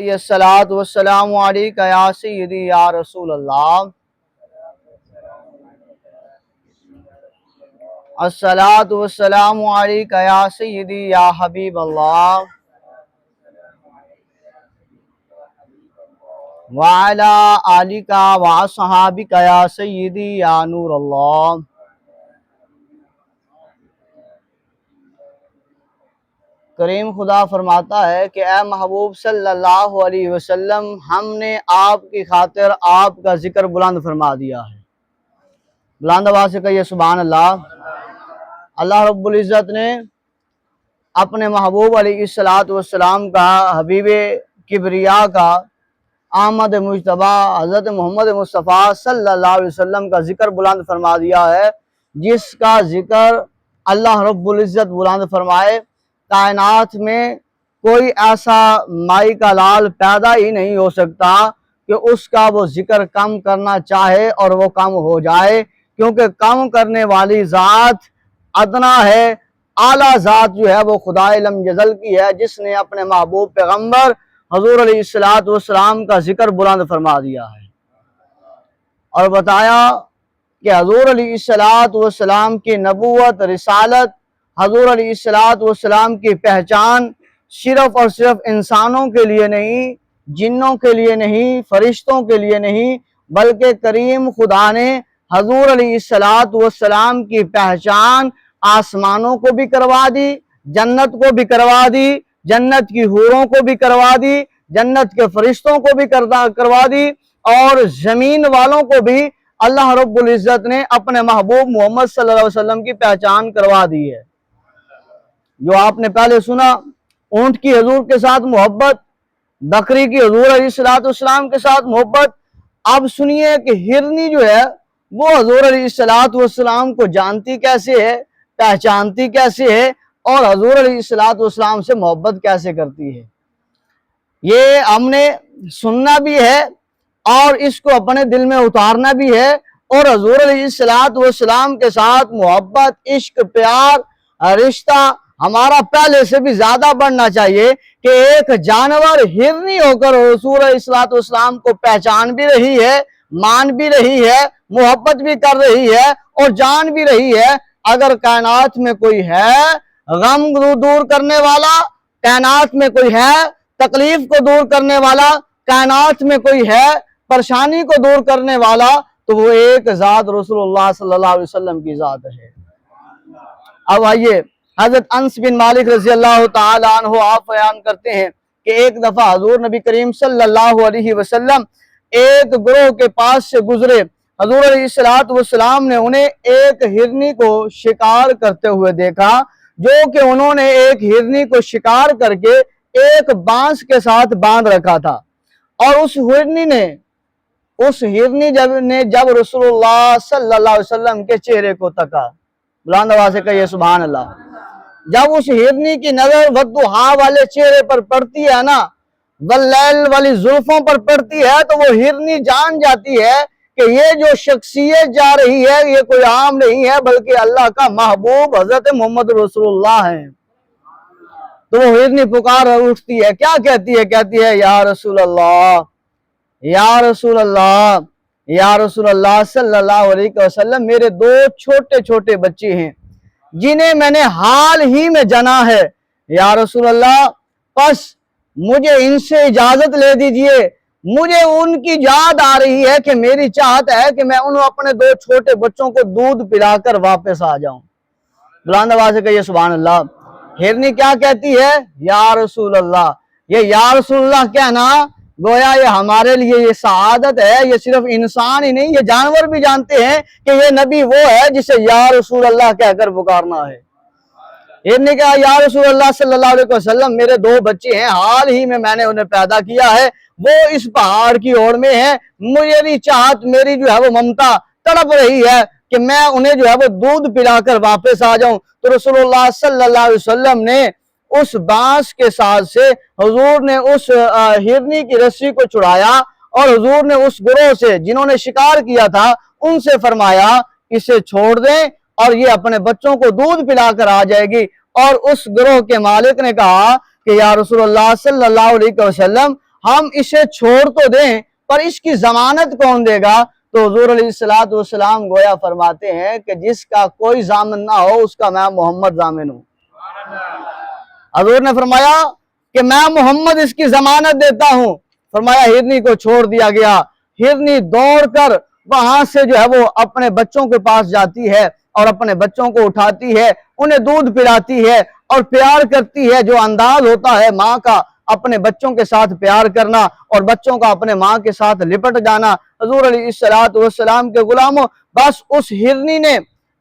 الصلاۃ والسلام علیکہ یا سیدی یا رسول اللہ، الصلاۃ والسلام علیکہ یا سیدی یا حبیب اللہ، وعلی آلکہ وصحابکہ یا سیدی یا نور اللہ۔ کریم خدا فرماتا ہے کہ اے محبوب صلی اللہ علیہ وسلم، ہم نے آپ کی خاطر آپ کا ذکر بلند فرما دیا ہے۔ بلند آواز سے کہیے سبحان اللہ۔ اللہ رب العزت نے اپنے محبوب علیہ السلام کا، حبیب کبریا کا، آمد مجتبی حضرت محمد مصطفیٰ صلی اللہ علیہ وسلم کا ذکر بلند فرما دیا ہے، جس کا ذکر اللہ رب العزت بلند فرمائے، کائنات میں کوئی ایسا مائی کا لال پیدا ہی نہیں ہو سکتا کہ اس کا وہ ذکر کم کرنا چاہے اور وہ کم ہو جائے، کیونکہ کم کرنے والی ذات ادنا ہے، اعلیٰ ذات جو ہے وہ خدائے لم یزل کی ہے، جس نے اپنے محبوب پیغمبر حضور علیہ السلام کا ذکر بلند فرما دیا ہے اور بتایا کہ حضور علیہ السلام کی نبوت، رسالت، حضور علیہ السلام کی پہچان صرف اور صرف انسانوں کے لیے نہیں، جنوں کے لیے نہیں، فرشتوں کے لیے نہیں، بلکہ کریم خدا نے حضور علیہ السلام کی پہچان آسمانوں کو بھی کروا دی، جنت کو بھی کروا دی، جنت کی حوروں کو بھی کروا دی، جنت کے فرشتوں کو بھی کروا دی، اور زمین والوں کو بھی اللہ رب العزت نے اپنے محبوب محمد صلی اللہ علیہ وسلم کی پہچان کروا دی ہے۔ جو آپ نے پہلے سنا، اونٹ کی حضور کے ساتھ محبت، بکری کی حضور علیہ السلام کے ساتھ محبت، اب سنیے کہ ہرنی جو ہے وہ حضور علیہ السلام کو جانتی کیسے ہے، پہچانتی کیسے ہے، اور حضور علیہ السلام سے محبت کیسے کرتی ہے۔ یہ ہم نے سننا بھی ہے اور اس کو اپنے دل میں اتارنا بھی ہے، اور حضور علیہ السلام کے ساتھ محبت، عشق، پیار، رشتہ ہمارا پہلے سے بھی زیادہ بڑھنا چاہیے کہ ایک جانور ہرنی ہو کر حضور علیہ السلام کو پہچان بھی رہی ہے، مان بھی رہی ہے، محبت بھی کر رہی ہے اور جان بھی رہی ہے۔ اگر کائنات میں کوئی ہے غم دور کرنے والا، کائنات میں کوئی ہے تکلیف کو دور کرنے والا، کائنات میں کوئی ہے پریشانی کو دور کرنے والا، تو وہ ایک ذات رسول اللہ صلی اللہ علیہ وسلم کی ذات ہے۔ اب آئیے، حضرت انس بن مالک رضی اللہ تعالی عنہ آپ بیان کرتے ہیں کہ ایک دفعہ حضور نبی کریم صلی اللہ علیہ وسلم ایک گروہ کے پاس سے گزرے، حضور علیہ السلام نے انہیں ایک ہرنی کو شکار کرتے ہوئے دیکھا، جو کہ انہوں نے ایک ہرنی کو شکار کر کے ایک بانس کے ساتھ باندھ رکھا تھا، اور اس ہرنی نے جب رسول اللہ صلی اللہ علیہ وسلم کے چہرے کو تکا، بلند آواز سے کہیے سبحان اللہ، جب اس ہرنی کی نظر والضحیٰ والے چہرے پر پڑتی ہے نا، واللیل والی زلفوں پر پڑتی ہے، تو وہ ہرنی جان جاتی ہے کہ یہ جو شخصیت جا رہی ہے یہ کوئی عام نہیں ہے، بلکہ اللہ کا محبوب حضرت محمد رسول اللہ ہے۔ تو وہ ہرنی پکار اٹھتی ہے، کیا کہتی ہے؟ کہتی ہے یا رسول اللہ، یا رسول اللہ، یا رسول اللہ صلی اللہ علیہ وسلم، میرے دو چھوٹے چھوٹے بچے ہیں جنہیں میں نے حال ہی میں جنا ہے، یا رسول اللہ پس مجھے ان سے اجازت لے دیجئے، مجھے ان کی یاد آ رہی ہے کہ میری چاہت ہے کہ میں انہوں اپنے دو چھوٹے بچوں کو دودھ پلا کر واپس آ جاؤں۔ بلند آواز سے کہیے سبحان اللہ۔ ہرنی کیا کہتی ہے؟ یا رسول اللہ۔ یہ یا رسول اللہ کہنا گویا یہ ہمارے لیے یہ سعادت ہے، یہ صرف انسان ہی نہیں، یہ جانور بھی جانتے ہیں کہ یہ نبی وہ ہے جسے یا رسول اللہ کہہ کر پکارنا ہے۔ ہرنی کہا یا رسول اللہ صلی اللہ علیہ وسلم، میرے دو بچے ہیں، حال ہی میں نے انہیں پیدا کیا ہے، وہ اس پہاڑ کی اوڑ میں ہیں، میری چاہت، میری جو ہے وہ ممتا تڑپ رہی ہے کہ میں انہیں جو ہے وہ دودھ پلا کر واپس آ جاؤں۔ تو رسول اللہ صلی اللہ علیہ وسلم نے اس بانس کے ساتھ سے حضور نے اس ہرنی کی رسی کو چھڑایا، اور حضور نے اس گروہ سے جنہوں نے شکار کیا تھا ان سے فرمایا اسے چھوڑ دیں اور یہ اپنے بچوں کو دودھ پلا کر آ جائے گی۔ اور اس گروہ کے مالک نے کہا کہ یا رسول اللہ صلی اللہ علیہ وسلم، ہم اسے چھوڑ تو دیں پر اس کی ضمانت کون دے گا؟ تو حضور علیہ السلام گویا فرماتے ہیں کہ جس کا کوئی ضامن نہ ہو اس کا میں محمد ضامن ہوں۔ حضور نے فرمایا کہ میں محمد اس کی ضمانت دیتا ہوں۔ فرمایا ہرنی کو چھوڑ دیا گیا، ہرنی دوڑ کر وہاں سے جو ہے وہ اپنے بچوں کے پاس جاتی ہے اور اپنے بچوں کو اٹھاتی ہے، انہیں دودھ پلاتی ہے اور پیار کرتی ہے۔ جو انداز ہوتا ہے ماں کا اپنے بچوں کے ساتھ پیار کرنا اور بچوں کا اپنے ماں کے ساتھ لپٹ جانا، حضور علیہ السلام کے غلاموں بس اس ہرنی نے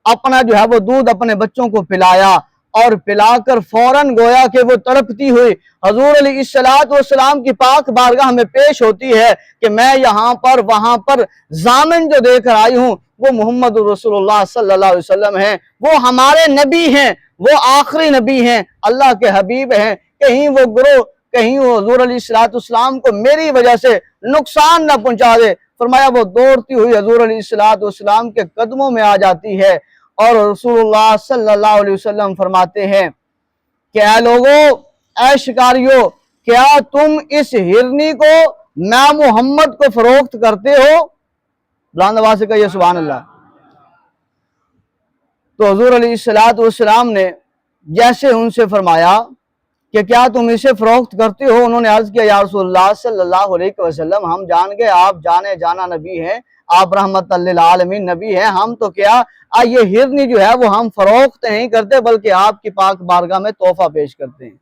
اپنا جو ہے وہ دودھ اپنے بچوں کو پلایا اور پلا کر فوراً گویا کہ وہ تڑپتی ہوئی حضور علیہ السلام کی پاک بارگاہ میں پیش ہوتی ہے کہ میں یہاں پر وہاں پر ضامن جو دے کر آئی ہوں وہ محمد رسول اللہ صلی اللہ علیہ وسلم ہیں، وہ ہمارے نبی ہیں، وہ آخری نبی ہیں، اللہ کے حبیب ہیں۔ کہیں وہ گروہ، کہیں وہ حضور علیہ السلام کو میری وجہ سے نقصان نہ پہنچا دے۔ فرمایا وہ دوڑتی ہوئی حضور علیہ السلام کے قدموں میں آ جاتی ہے اور رسول اللہ صلی اللہ علیہ وسلم فرماتے ہیں کہ اے لوگو، اے شکاریو، کیا تم اس ہرنی کو میں محمد کو فروخت کرتے ہو؟ بلند آواز سے کہیے سبحان اللہ۔ تو حضور علیہ السلام نے جیسے ان سے فرمایا کہ کیا تم اسے فروخت کرتے ہو؟ انہوں نے عرض کیا یا رسول اللہ صلی اللہ علیہ وسلم، ہم جان گئے آپ جانے جانا نبی ہیں، آپ رحمت للعالمین نبی ہیں، ہم تو کیا یہ ہرنی جو ہے وہ ہم فروخت نہیں کرتے بلکہ آپ کی پاک بارگاہ میں تحفہ پیش کرتے ہیں۔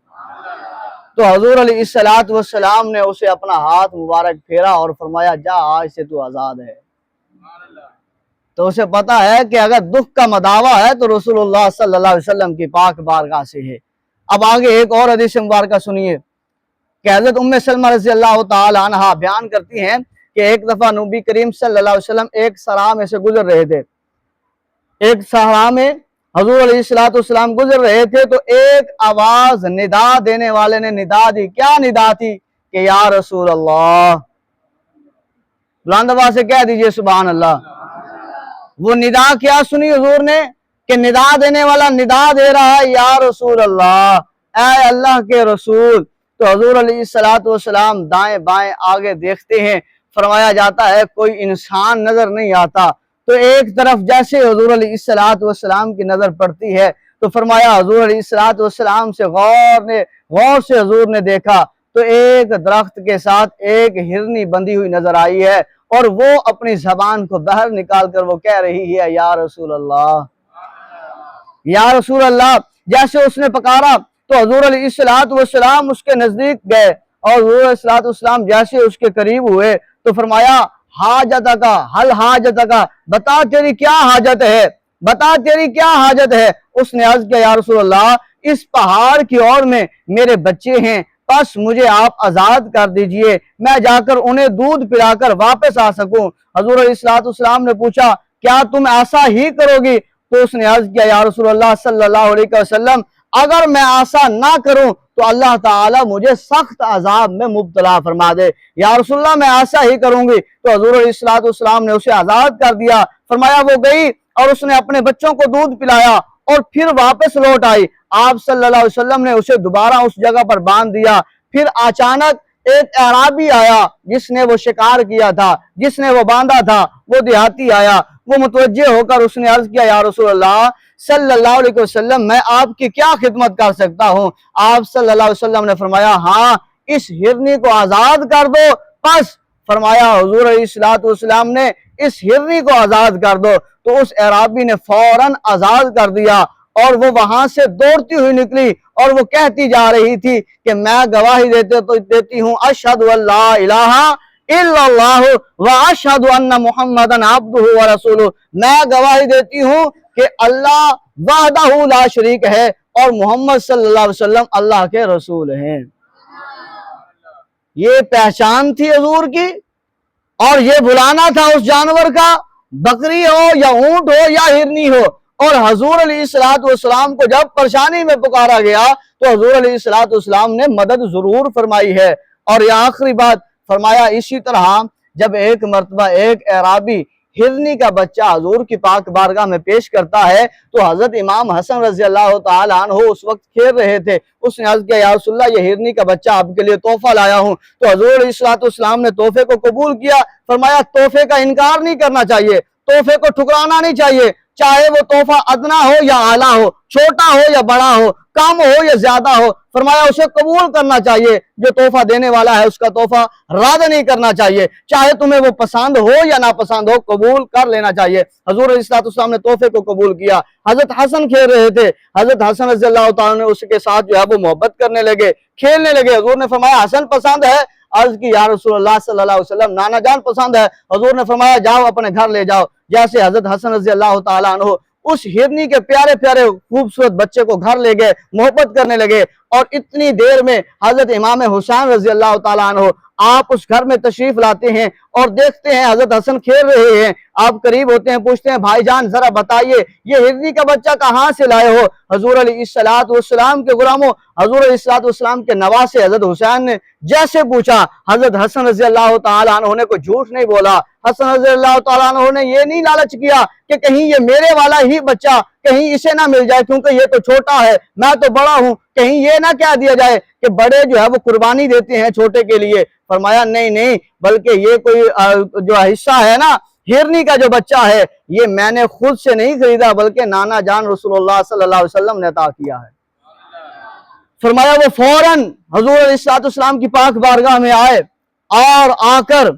تو حضور علیہ السلام نے اسے اپنا ہاتھ مبارک پھیرا اور فرمایا جا، آج سے تو آزاد ہے۔ تو اسے پتا ہے کہ اگر دکھ کا مداوع ہے تو رسول اللہ صلی اللہ علیہ وسلم کی پاک بارگاہ سے ہے۔ اب آگے ایک اور حدیث مبارکہ سنیے کہ حضرت ام سلمہ رضی اللہ تعالی عنہ بیان کرتی ہیں کہ ایک دفعہ نبی کریم صلی اللہ علیہ وسلم ایک صحرا میں سے گزر رہے تھے۔ ایک صحرا میں حضور علیہ السلام گزر رہے تھے تو ایک آواز ندا دینے والے نے ندا دی۔ کیا ندا تھی؟ کہ یا رسول اللہ۔ بلند آواز سے کہہ دیجئے سبحان اللہ۔ وہ ندا کیا سنی حضور نے کہ ندا دینے والا ندا دے رہا ہے یا رسول اللہ، اے اللہ کے رسول۔ تو حضور علیہ السلام دائیں بائیں آگے دیکھتے ہیں، فرمایا جاتا ہے کوئی انسان نظر نہیں آتا۔ تو ایک طرف جیسے حضور علیہ السلام کی نظر پڑتی ہے تو فرمایا حضور علیہ السلام سے غور سے حضور نے دیکھا تو ایک درخت کے ساتھ ایک ہرنی بندھی ہوئی نظر آئی ہے اور وہ اپنی زبان کو باہر نکال کر وہ کہہ رہی ہے یا رسول اللہ، یا رسول اللہ۔ جیسے اس نے پکارا تو حضور علیہ السلام اس کے نزدیک گئے اور حضور علیہ السلام جیسے اس کے قریب ہوئے تو فرمایا حاجتک حل حاجتک، بتا تیری کیا حاجت ہے، بتا تیری کیا حاجت ہے۔ اس نے عرض کیا یا رسول اللہ، اس پہاڑ کی اور میں میرے بچے ہیں، بس مجھے آپ آزاد کر دیجئے، میں جا کر انہیں دودھ پلا کر واپس آ سکوں۔ حضور علیہ السلام نے پوچھا کیا تم ایسا ہی کرو گی؟ تو اس نے عرض کیا یا رسول اللہ صلی اللہ علیہ وسلم، اگر میں ایسا نہ کروں تو اللہ تعالیٰ مجھے سخت عذاب میں مبتلا فرما دے۔ یا رسول اللہ میں ایسا ہی کروں گی۔ تو حضور علیہ السلام نے اسے آزاد کر دیا۔ فرمایا وہ گئی اور اس نے اپنے بچوں کو دودھ پلایا اور پھر واپس لوٹ آئی۔ آپ صلی اللہ علیہ وسلم نے اسے دوبارہ اس جگہ پر باندھ دیا۔ پھر اچانک ایک اعرابی آیا جس نے وہ شکار کیا تھا، جس نے وہ باندھا تھا، وہ دیہاتی آیا۔ وہ متوجہ ہو کر اس نے عرض کیا یا رسول اللہ صلی اللہ علیہ وسلم، میں آپ کی کیا خدمت کر سکتا ہوں؟ آپ صلی اللہ علیہ وسلم نے فرمایا ہاں، اس ہرنی کو آزاد کر دو۔ پس فرمایا حضور علیہ السلام نے اس ہرنی کو آزاد کر دو۔ تو اس اعرابی نے فوراً آزاد کر دیا اور وہ وہاں سے دوڑتی ہوئی نکلی اور وہ کہتی جا رہی تھی کہ میں گواہی دیتی ہوں اشہد ان لا الہ الا اللہ واشہد ان محمدن عبدہ ورسولہ، میں گواہی دیتی ہوں کہ اللہ وحدہ لا شریک ہے اور محمد صلی اللہ علیہ وسلم اللہ کے رسول ہیں۔ یہ پہچان تھی حضور کی اور یہ بلانا تھا اس جانور کا، بکری ہو یا اونٹ ہو یا ہرنی ہو۔ اور حضور علیہ السلام کو جب پریشانی میں پکارا گیا تو حضور علیہ السلام نے مدد ضرور فرمائی ہے۔ اور یہ آخری بات فرمایا اسی طرح جب ایک مرتبہ ایک اعرابی ہرنی کا بچہ حضور کی پاک بارگاہ میں پیش کرتا ہے تو حضرت امام حسن رضی اللہ تعالیٰ عنہ اس وقت کھیل رہے تھے. اس نے عرض کیا یا رسول اللہ یہ ہرنی کا بچہ آپ کے لیے تحفہ لایا ہوں. تو حضور علیہ السلام نے تحفے کو قبول کیا. فرمایا تحفے کا انکار نہیں کرنا چاہیے, تحفے کو ٹھکرانا نہیں چاہیے, چاہے وہ تحفہ ادنا ہو یا اعلیٰ ہو, چھوٹا ہو یا بڑا ہو, کم ہو یا زیادہ ہو. فرمایا اسے قبول کرنا چاہیے. جو تحفہ دینے والا ہے اس کا تحفہ رد نہیں کرنا چاہیے, چاہے تمہیں وہ پسند ہو یا ناپسند ہو, قبول کر لینا چاہیے. حضور علیہ السلام نے تحفے کو قبول کیا. حضرت حسن کھیل رہے تھے. حضرت حسن رضی اللہ تعالیٰ نے اس کے ساتھ جو ہے وہ محبت کرنے لگے, کھیلنے لگے. حضور نے فرمایا حسن پسند ہے؟ عرض کی یا رسول اللہ صلی اللہ علیہ وسلم نانا جان پسند ہے. حضور نے فرمایا جاؤ اپنے گھر لے جاؤ. جیسے حضرت حسن رضی اللہ تعالیٰ عنہ اس ہرنی کے پیارے پیارے خوبصورت بچے کو گھر لے گئے, محبت کرنے لگے. اور اتنی دیر میں حضرت امام حسین رضی اللہ تعالیٰ عنہ آپ اس گھر میں تشریف لاتے ہیں اور دیکھتے ہیں حضرت حسن کھیل رہے ہیں. آپ قریب ہوتے ہیں, پوچھتے ہیں بھائی جان ذرا بتائیے یہ ہرنی کا بچہ کہاں سے لائے ہو؟ حضور علیہ السلام کے غلاموں, حضور علیہ السلام کے نواسے حضرت حسین نے جیسے پوچھا, حضرت حسن رضی اللہ تعالیٰ عنہ نے کوئی جھوٹ نہیں بولا. حسن رضی اللہ تعالیٰ عنہ نے یہ نہیں لالچ کیا کہ کہیں یہ میرے والا ہی بچہ کہیں اسے نہ مل جائے کیونکہ یہ تو چھوٹا ہے, میں تو بڑا ہوں, کہیں یہ نہ کہہ دیا جائے کہ بڑے جو ہے وہ قربانی دیتے ہیں چھوٹے کے لیے. فرمایا نہیں بلکہ یہ کوئی جو حصہ ہے نا ہرنی کا جو بچہ ہے یہ میں نے خود سے نہیں خریدا بلکہ نانا جان رسول اللہ صلی اللہ علیہ وسلم نے عطا کیا ہے. فرمایا وہ فوراً حضور علیہ السلام کی پاک بارگاہ میں آئے اور آ کر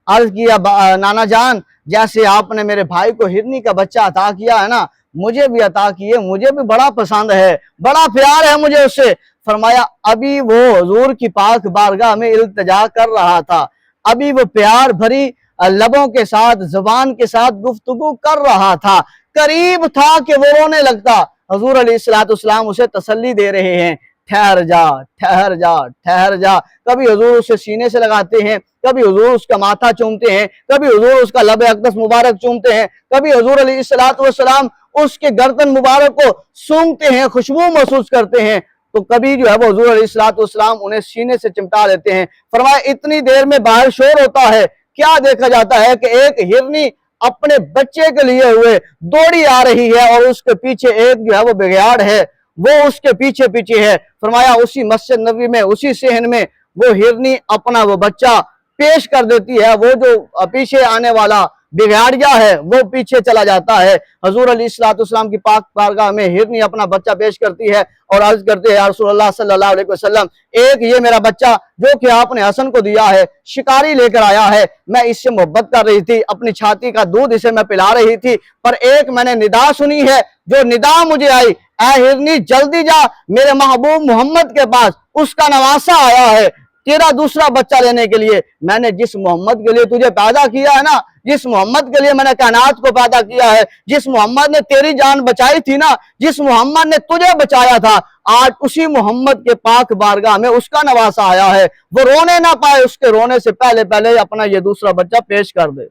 عرض کیا نانا جان جیسے آپ نے میرے بھائی کو ہرنی کا بچہ عطا کیا ہے نا مجھے بھی عطا کیے, مجھے بھی بڑا پسند ہے, بڑا پیار ہے مجھے اس سے. فرمایا ابھی وہ حضور کی پاک بارگاہ میں التجا کر رہا تھا, ابھی وہ پیار بھری لبوں کے ساتھ زبان کے ساتھ گفتگو کر رہا تھا, قریب تھا کہ وہ رونے لگتا. حضور علیہ السلام اسے تسلی دے رہے ہیں, ٹھہر جا ٹھہر جا ٹھہر جا. کبھی حضور اسے سینے سے لگاتے ہیں, کبھی حضور اس کا ماتھا چومتے ہیں, کبھی حضور اس کا لب اقدس مبارک چومتے ہیں, کبھی حضور علیہ السلام اس کے گردن مبارک کو سونگتے ہیں, خوشبو محسوس کرتے ہیں, تو کبھی جو ہے وہ حضور علیہ السلام انہیں سینے سے چمٹا لیتے ہیں. فرمایا اتنی دیر میں باہر شور ہوتا ہے, کیا دیکھا جاتا ہے کہ ایک ہرنی اپنے بچے کے لیے ہوئے دوڑی آ رہی ہے اور اس کے پیچھے ایک جو ہے وہ بگیاڑ ہے وہ اس کے پیچھے پیچھے ہے. فرمایا اسی مسجد نبوی میں اسی صحن میں وہ ہرنی اپنا وہ بچہ پیش کر دیتی ہے, وہ جو پیچھے آنے والا بگاڑیا ہے وہ پیچھے چلا جاتا ہے. حضور علیہ السلام کی پاک بارگاہ میں ہرنی اپنا بچہ پیش کرتی ہے اور عرض کرتے ہیں یا رسول اللہ صلی اللہ علیہ وسلم ایک یہ میرا بچہ جو کہ آپ نے حسن کو دیا ہے شکاری لے کر آیا ہے, میں اس سے محبت کر رہی تھی, اپنی چھاتی کا دودھ اسے میں پلا رہی تھی, پر ایک میں نے ندا سنی ہے, جو ندا مجھے آئی اے ہرنی جلدی جا میرے محبوب محمد کے پاس, اس کا نواسا آیا ہے تیرا دوسرا بچہ لینے کے لیے. میں نے جس محمد کے لیے تجھے پیدا کیا ہے نا, جس محمد کے لیے میں نے کائنات کو پیدا کیا ہے, جس محمد نے تیری جان بچائی تھی نا, جس محمد نے تجھے بچایا تھا, آج اسی محمد کے پاک بارگاہ میں اس کا نواسا آیا ہے, وہ رونے نہ پائے, اس کے رونے سے پہلے اپنا یہ دوسرا بچہ پیش کر دے.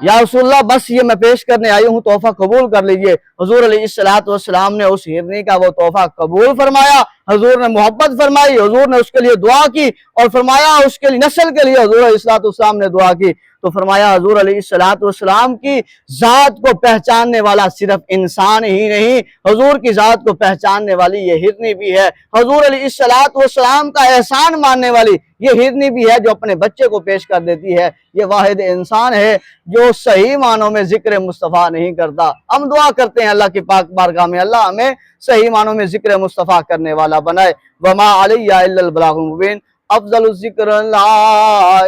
یا رسول اللہ بس یہ میں پیش کرنے آئی ہوں, تحفہ قبول کر لیجئے. حضور علیہ السلام نے اس ہرنی کا وہ تحفہ قبول فرمایا, حضور نے محبت فرمائی, حضور نے اس کے لیے دعا کی اور فرمایا اس کے لیے نسل کے لیے حضور علیہ السلام نے دعا کی. تو فرمایا حضور علیہ السلام کی ذات کو پہچاننے والا صرف انسان ہی نہیں, حضور کی ذات کو پہچاننے والی یہ ہرنی بھی ہے. حضور علیہ السلام کا احسان ماننے والی یہ ہرنی بھی ہے جو اپنے بچے کو پیش کر دیتی ہے. یہ واحد انسان ہے جو صحیح معنوں میں ذکر مصطفیٰ نہیں کرتا. ہم دعا کرتے ہیں اللہ کی پاک بارگاہ میں اللہ ہمیں صحیح معنوں میں ذکر مصطفیٰ کرنے والا بنائے. وما علیہ الا البلاغ المبین. افضل الذکر لا